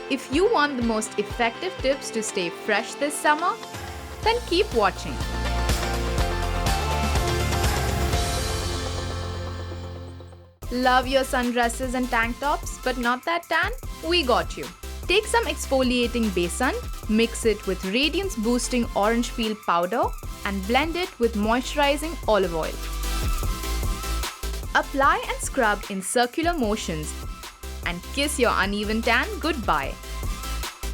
If you want the most effective tips to stay fresh this summer, then keep watching. Love your sundresses and tank tops, but not that tan? We got you. Take some exfoliating besan, mix it with radiance boosting orange peel powder and blend it with moisturizing olive oil. Apply and scrub in circular motions and kiss your uneven tan goodbye.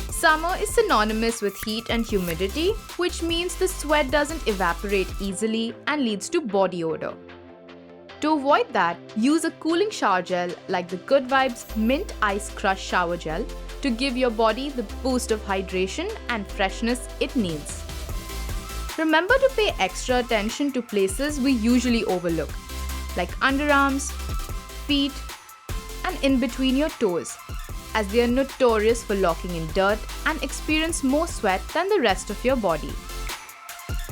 Summer is synonymous with heat and humidity, which means the sweat doesn't evaporate easily and leads to body odor. To avoid that, use a cooling shower gel like the Good Vibes Mint Ice Crush Shower Gel to give your body the boost of hydration and freshness it needs. Remember to pay extra attention to places we usually overlook, like underarms, feet, and in between your toes, as they are notorious for locking in dirt and experience more sweat than the rest of your body.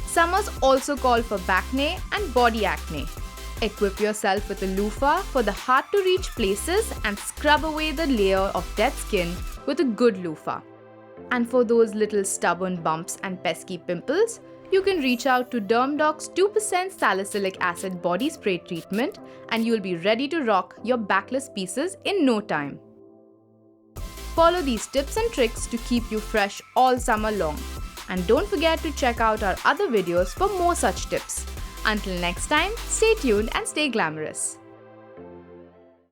Summers also call for bacne and body acne. Equip yourself with a loofah for the hard-to-reach places and scrub away the layer of dead skin with a good loofah. And for those little stubborn bumps and pesky pimples, you can reach out to DermDoc's 2% salicylic acid body spray treatment and you'll be ready to rock your backless pieces in no time. Follow these tips and tricks to keep you fresh all summer long. And don't forget to check out our other videos for more such tips. Until next time, stay tuned and stay glamorous.